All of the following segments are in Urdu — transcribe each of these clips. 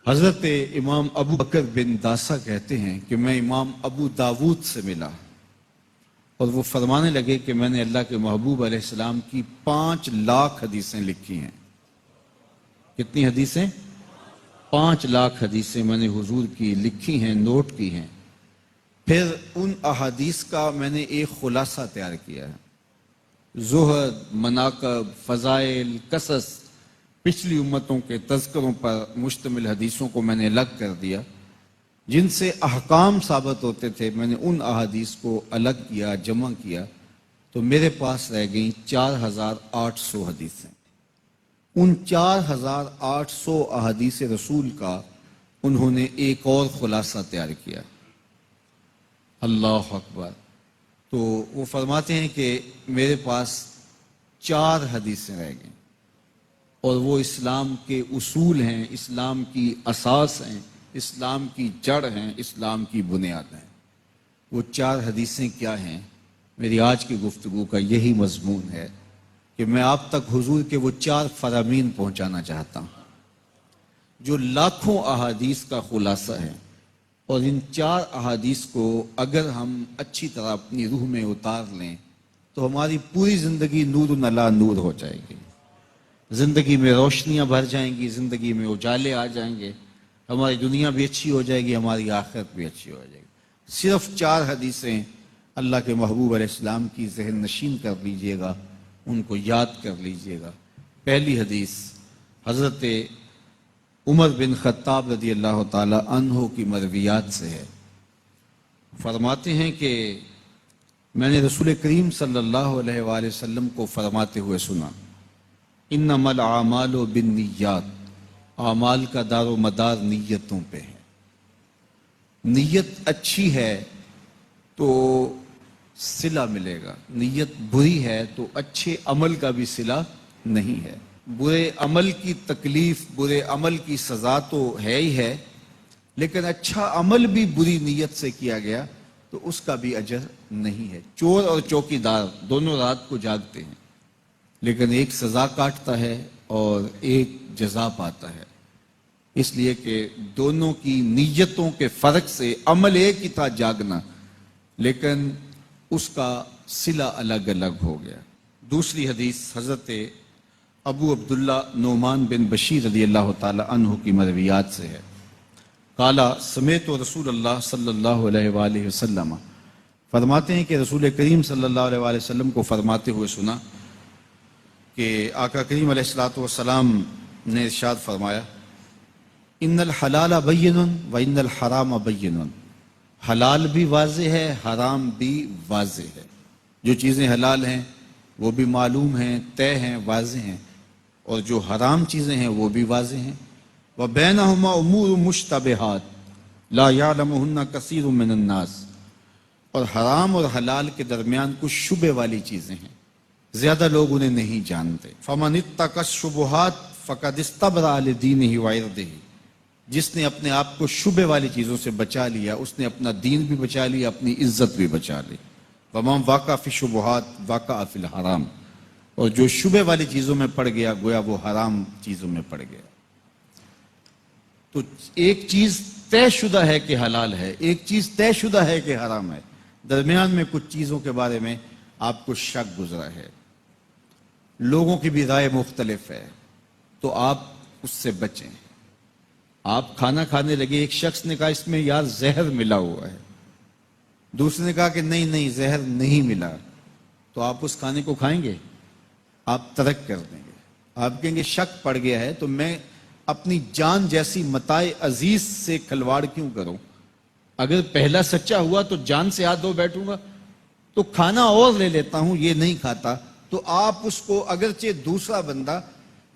حضرت امام ابو بکر بن داسا کہتے ہیں کہ میں امام ابو داود سے ملا اور وہ فرمانے لگے کہ میں نے اللہ کے محبوب علیہ السلام کی 5 لاکھ حدیثیں لکھی ہیں۔ کتنی حدیثیں؟ 5 لاکھ حدیثیں میں نے حضور کی لکھی ہیں، نوٹ کی ہیں۔ پھر ان احادیث کا میں نے ایک خلاصہ تیار کیا ہے۔ زہد، مناقب، فضائل، قصص، پچھلی امتوں کے تذکروں پر مشتمل حدیثوں کو میں نے الگ کر دیا، جن سے احکام ثابت ہوتے تھے۔ میں نے ان احادیث کو الگ کیا، جمع کیا، تو میرے پاس رہ گئیں 4800 حدیثیں۔ ان 4800 احادیث رسول کا انہوں نے ایک اور خلاصہ تیار کیا۔ اللہ اکبر! تو وہ فرماتے ہیں کہ میرے پاس 4 حدیثیں رہ گئیں، اور وہ اسلام کے اصول ہیں، اسلام کی اساس ہیں، اسلام کی جڑ ہیں، اسلام کی بنیاد ہیں۔ وہ 4 حدیثیں کیا ہیں؟ میری آج کی گفتگو کا یہی مضمون ہے کہ میں آپ تک حضور کے وہ 4 فرامین پہنچانا چاہتا ہوں جو لاکھوں احادیث کا خلاصہ ہے، اور ان 4 احادیث کو اگر ہم اچھی طرح اپنی روح میں اتار لیں تو ہماری پوری زندگی نور علی نور ہو جائے گی، زندگی میں روشنیاں بھر جائیں گی، زندگی میں اجالے آ جائیں گے، ہماری دنیا بھی اچھی ہو جائے گی، ہماری آخرت بھی اچھی ہو جائے گی۔ صرف 4 حدیثیں اللہ کے محبوب علیہ السلام کی ذہن نشین کر لیجئے گا، ان کو یاد کر لیجئے گا۔ پہلی حدیث حضرت عمر بن خطاب رضی اللہ تعالی عنہ کی مرویات سے ہے۔ فرماتے ہیں کہ میں نے رسول کریم صلی اللہ علیہ وآلہ وسلم کو فرماتے ہوئے سنا، انما الاعمال بالنیات، اعمال کا دار و مدار نیتوں پہ ہے۔ نیت اچھی ہے تو صلہ ملے گا، نیت بری ہے تو اچھے عمل کا بھی صلہ نہیں ہے۔ برے عمل کی تکلیف، برے عمل کی سزا تو ہے ہی ہے، لیکن اچھا عمل بھی بری نیت سے کیا گیا تو اس کا بھی اجر نہیں ہے۔ چور اور چوکیدار دونوں رات کو جاگتے ہیں، لیکن ایک سزا کاٹتا ہے اور ایک جزا پاتا ہے، اس لیے کہ دونوں کی نیتوں کے فرق سے عمل ایک ہی تھا، جاگنا، لیکن اس کا صلہ الگ الگ ہو گیا۔ دوسری حدیث حضرت ابو عبداللہ نعمان بن بشیر رضی اللہ تعالی عنہ کی مرویات سے ہے۔ قالا سمعت رسول اللہ صلی اللہ علیہ وآلہ وسلم، فرماتے ہیں کہ رسول کریم صلی اللہ علیہ وآلہ وسلم کو فرماتے ہوئے سنا کہ آقا کریم علیہ الصلوۃ والسلام نے ارشاد فرمایا، ان الحلال بین و ان الحرام بین، حلال بھی واضح ہے، حرام بھی واضح ہے۔ جو چیزیں حلال ہیں وہ بھی معلوم ہیں، طے ہیں، واضح ہیں، اور جو حرام چیزیں ہیں وہ بھی واضح ہیں۔ وبینہما امور مشتبہات لا یعلمہن کثیر من الناس، اور حرام اور حلال کے درمیان کچھ شبہ والی چیزیں ہیں، زیادہ لوگ انہیں نہیں جانتے۔ فمن اتقى الشبہات فقد استبرأ لدینہ وعرضہ، جس نے اپنے آپ کو شبہ والی چیزوں سے بچا لیا، اس نے اپنا دین بھی بچا لیا، اپنی عزت بھی بچا لی۔ ومن وقع فی الشبہات وقع فی الحرام، اور جو شبہ والی چیزوں میں پڑ گیا گویا وہ حرام چیزوں میں پڑ گیا۔ تو ایک چیز طے شدہ ہے کہ حلال ہے، ایک چیز طے شدہ ہے کہ حرام ہے، درمیان میں کچھ چیزوں کے بارے میں آپ کو شک گزرا ہے، لوگوں کی بھی رائے مختلف ہے، تو آپ اس سے بچیں۔ آپ کھانا کھانے لگے، ایک شخص نے کہا اس میں یار زہر ملا ہوا ہے، دوسرے نے کہا کہ نہیں زہر نہیں ملا، تو آپ اس کھانے کو کھائیں گے؟ آپ ترک کر دیں گے۔ آپ کہیں گے شک پڑ گیا ہے تو میں اپنی جان جیسی متاع عزیز سے کھلواڑ کیوں کروں؟ اگر پہلا سچا ہوا تو جان سے ہاتھ دھو بیٹھوں گا، تو کھانا اور لے لیتا ہوں، یہ نہیں کھاتا۔ تو آپ اس کو اگرچہ دوسرا بندہ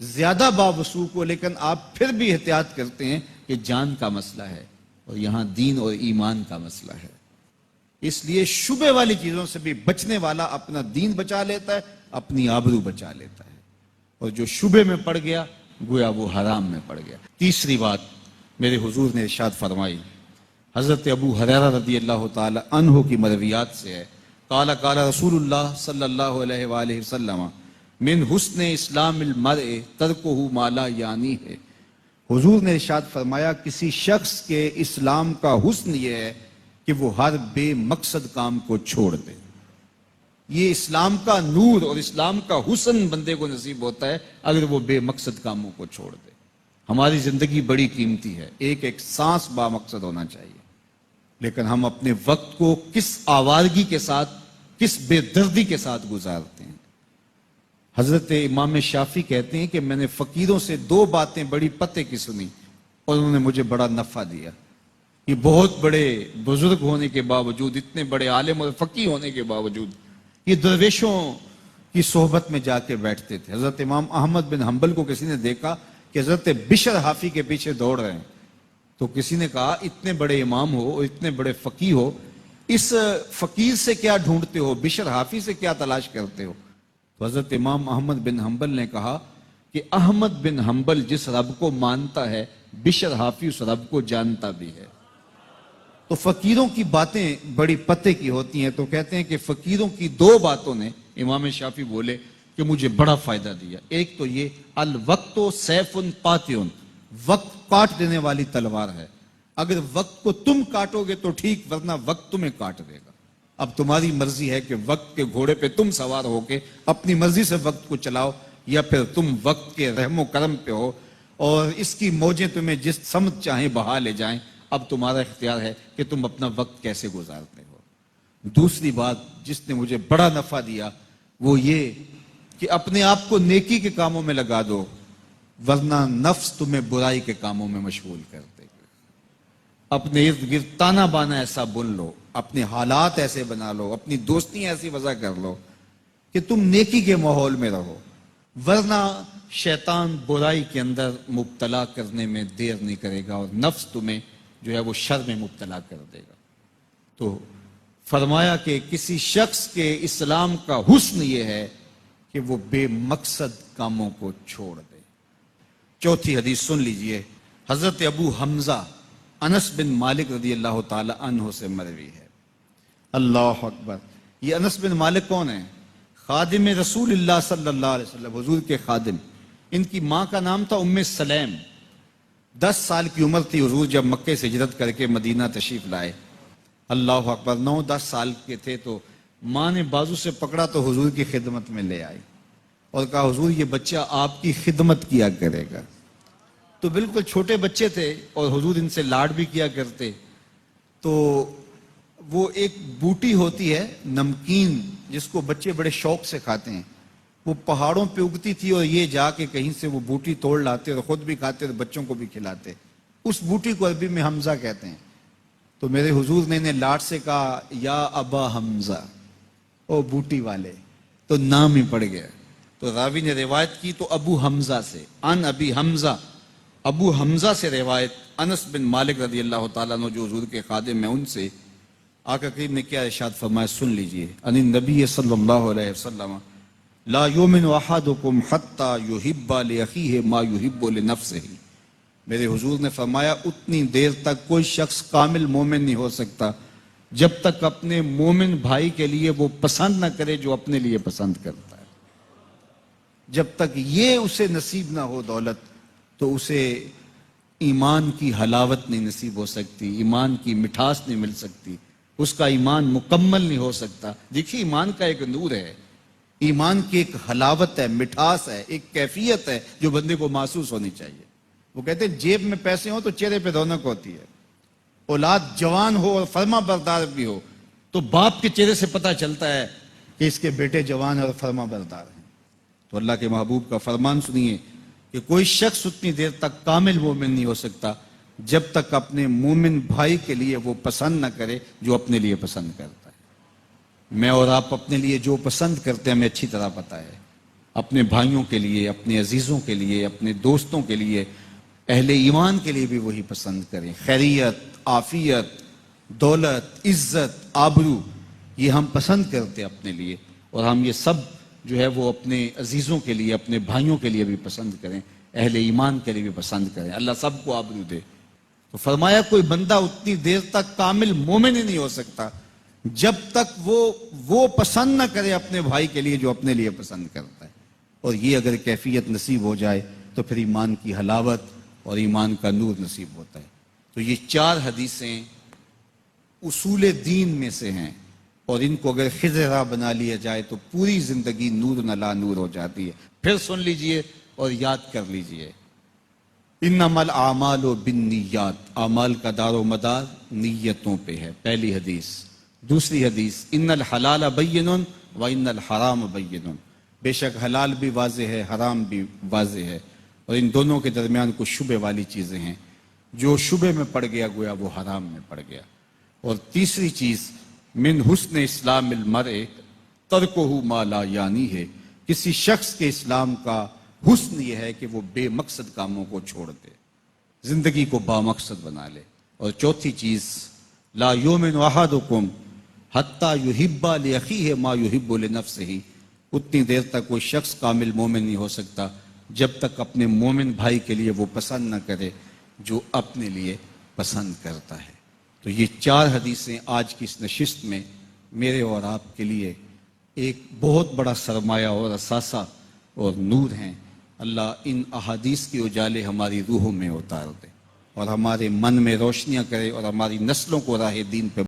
زیادہ باوسوق ہو، لیکن آپ پھر بھی احتیاط کرتے ہیں کہ جان کا مسئلہ ہے، اور یہاں دین اور ایمان کا مسئلہ ہے۔ اس لیے شبہ والی چیزوں سے بھی بچنے والا اپنا دین بچا لیتا ہے، اپنی آبرو بچا لیتا ہے، اور جو شبہ میں پڑ گیا گویا وہ حرام میں پڑ گیا۔ تیسری بات میرے حضور نے ارشاد فرمائی، حضرت ابو ہریرہ رضی اللہ تعالی عنہ کی مرویات سے ہے، قال قال رسول اللہ صلی اللہ علیہ وآلہ وسلم، من حسن اسلام المرء ترکہ ما لا یعنی ہے حضور نے ارشاد فرمایا کسی شخص کے اسلام کا حسن یہ ہے کہ وہ ہر بے مقصد کام کو چھوڑ دے. یہ اسلام کا نور اور اسلام کا حسن بندے کو نصیب ہوتا ہے اگر وہ بے مقصد کاموں کو چھوڑ دے. ہماری زندگی بڑی قیمتی ہے، ایک ایک سانس با مقصد ہونا چاہیے، لیکن ہم اپنے وقت کو کس آوارگی کے ساتھ، کس بے دردی کے ساتھ گزارتے ہیں. حضرت امام شافعی کہتے ہیں کہ میں نے فقیروں سے 2 باتیں بڑی پتے کی سنی اور انہوں نے مجھے بڑا نفع دیا. یہ بہت بڑے بزرگ ہونے کے باوجود، اتنے بڑے عالم اور فقیہ ہونے کے باوجود یہ درویشوں کی صحبت میں جا کے بیٹھتے تھے. حضرت امام احمد بن حنبل کو کسی نے دیکھا کہ حضرت بشر حافی کے پیچھے دوڑ رہے ہیں، تو کسی نے کہا اتنے بڑے امام ہو اور اتنے بڑے فقیہ ہو، اس فقیر سے کیا ڈھونڈتے ہو، بشر حافی سے کیا تلاش کرتے ہو؟ تو حضرت امام احمد بن حنبل نے کہا کہ احمد بن حنبل جس رب کو مانتا ہے، بشر حافی اس رب کو جانتا بھی ہے. تو فقیروں کی باتیں بڑی پتے کی ہوتی ہیں. تو کہتے ہیں کہ فقیروں کی 2 باتوں نے، امام شافعی بولے، کہ مجھے بڑا فائدہ دیا. ایک تو یہ الوقت سیف قاطع، وقت کاٹ دینے والی تلوار ہے. اگر وقت کو تم کاٹو گے تو ٹھیک، ورنہ وقت تمہیں کاٹ دے گا. اب تمہاری مرضی ہے کہ وقت کے گھوڑے پہ تم سوار ہو کے اپنی مرضی سے وقت کو چلاؤ، یا پھر تم وقت کے رحم و کرم پہ ہو اور اس کی موجیں تمہیں جس سمت چاہیں بہا لے جائیں. اب تمہارا اختیار ہے کہ تم اپنا وقت کیسے گزارتے ہو. دوسری بات جس نے مجھے بڑا نفع دیا وہ یہ کہ اپنے آپ کو نیکی کے کاموں میں لگا دو، ورنہ نفس تمہیں برائی کے کاموں میں مشغول کر دے گا. اپنے ارد گرد تانا بانا ایسا بن لو، اپنے حالات ایسے بنا لو، اپنی دوستیاں ایسی وضع کر لو کہ تم نیکی کے ماحول میں رہو، ورنہ شیطان برائی کے اندر مبتلا کرنے میں دیر نہیں کرے گا اور نفس تمہیں جو ہے وہ شر میں مبتلا کر دے گا. تو فرمایا کہ کسی شخص کے اسلام کا حسن یہ ہے کہ وہ بے مقصد کاموں کو چھوڑ دے. چوتھی حدیث سن لیجئے. حضرت ابو حمزہ انس بن مالک رضی اللہ تعالی عنہ سے مروی ہے. اللہ اکبر. یہ انس بن مالک کون ہے؟ خادم رسول اللہ صلی اللہ علیہ وسلم، حضور کے خادم. ان کی ماں کا نام تھا ام سلیم. 10 سال کی عمر تھی حضور جب مکے سے ہجرت کر کے مدینہ تشریف لائے. اللہ اکبر. 9-10 سال کے تھے تو ماں نے بازو سے پکڑا تو حضور کی خدمت میں لے آئی اور کہا حضور یہ بچہ آپ کی خدمت کیا کرے گا. تو بالکل چھوٹے بچے تھے اور حضور ان سے لاڈ بھی کیا کرتے. تو وہ ایک بوٹی ہوتی ہے نمکین جس کو بچے بڑے شوق سے کھاتے ہیں، وہ پہاڑوں پہ اگتی تھی اور یہ جا کے کہیں سے وہ بوٹی توڑ لاتے اور خود بھی کھاتے اور بچوں کو بھی کھلاتے. اس بوٹی کو عربی میں حمزہ کہتے ہیں. تو میرے حضور نے لاڈ سے کہا یا ابا حمزہ، او بوٹی والے، تو نام ہی پڑ گیا. تو راوی نے روایت کی تو ابو حمزہ سے، ان ابی حمزہ، ابو حمزہ سے روایت. انس بن مالک رضی اللہ تعالیٰ عنہ جو حضور کے خادم ہیں ان سے آقا کریم نے کیا ارشاد فرمایا سن لیجئے. ان النبی صلی اللہ علیہ وسلم لا یؤمن احدکم حتی یحب لاخیہ ما یحب لنفسہ. میرے حضور نے فرمایا اتنی دیر تک کوئی شخص کامل مومن نہیں ہو سکتا جب تک اپنے مومن بھائی کے لیے وہ پسند نہ کرے جو اپنے لیے پسند کرتا ہے. جب تک یہ اسے نصیب نہ ہو دولت تو اسے ایمان کی حلاوت نہیں نصیب ہو سکتی، ایمان کی مٹھاس نہیں مل سکتی، اس کا ایمان مکمل نہیں ہو سکتا. دیکھیے ایمان کا ایک نور ہے، ایمان کی ایک حلاوت ہے، مٹھاس ہے، ایک کیفیت ہے جو بندے کو محسوس ہونی چاہیے. وہ کہتے ہیں جیب میں پیسے ہوں تو چہرے پہ رونق ہوتی ہے، اولاد جوان ہو اور فرما بردار بھی ہو تو باپ کے چہرے سے پتہ چلتا ہے کہ اس کے بیٹے جوان اور فرما بردار ہیں. تو اللہ کے محبوب کا فرمان سنیے کہ کوئی شخص اتنی دیر تک کامل مومن نہیں ہو سکتا جب تک اپنے مومن بھائی کے لیے وہ پسند نہ کرے جو اپنے لیے پسند کرتا ہے. میں اور آپ اپنے لیے جو پسند کرتے ہیں ہمیں اچھی طرح پتہ ہے. اپنے بھائیوں کے لیے، اپنے عزیزوں کے لیے، اپنے دوستوں کے لیے، اہل ایمان کے لیے بھی وہی پسند کریں. خیریت، عافیت، دولت، عزت، آبرو یہ ہم پسند کرتے ہیں اپنے لیے، اور ہم یہ سب جو ہے وہ اپنے عزیزوں کے لیے، اپنے بھائیوں کے لیے بھی پسند کریں، اہل ایمان کے لیے بھی پسند کریں. اللہ سب کو آبرو دے. تو فرمایا کوئی بندہ اتنی دیر تک کامل مومن ہی نہیں ہو سکتا جب تک وہ پسند نہ کرے اپنے بھائی کے لیے جو اپنے لیے پسند کرتا ہے. اور یہ اگر کیفیت نصیب ہو جائے تو پھر ایمان کی حلاوت اور ایمان کا نور نصیب ہوتا ہے۔ تو یہ 4 حدیثیں اصول دین میں سے ہیں، اور ان کو اگر خضر راہ بنا لیا جائے تو پوری زندگی نور نلا نور ہو جاتی ہے۔ پھر سن لیجئے اور یاد کر لیجئے، انما الاعمال بالنیات، اعمال کا دار و مدار نیتوں پہ ہے، پہلی حدیث۔ دوسری حدیث، ان الحلال بین و ان الحرام بین، بے شک حلال بھی واضح ہے، حرام بھی واضح ہے، اور ان دونوں کے درمیان کچھ شبہ والی چیزیں ہیں، جو شبہ میں پڑ گیا گویا وہ حرام میں پڑ گیا۔ اور تیسری چیز، من حسن اسلام المرء ترکہ ما لا یعنی ہے، کسی شخص کے اسلام کا حسن یہ ہے کہ وہ بے مقصد کاموں کو چھوڑ دے، زندگی کو بامقصد بنا لے۔ اور چوتھی چیز، لا یؤمن احدکم حتی یحب لاخیہ ما یحب لنفسہ، اتنی دیر تک کوئی شخص کامل مومن نہیں ہو سکتا جب تک اپنے مومن بھائی کے لیے وہ پسند نہ کرے جو اپنے لیے پسند کرتا ہے۔ تو یہ 4 حدیثیں آج کی اس نشست میں میرے اور آپ کے لیے ایک بہت بڑا سرمایہ اور اثاثہ اور نور ہیں۔ اللہ ان احادیث کی اجالے ہماری روحوں میں اتار دے اور ہمارے من میں روشنیاں کرے اور ہماری نسلوں کو راہ دین پہ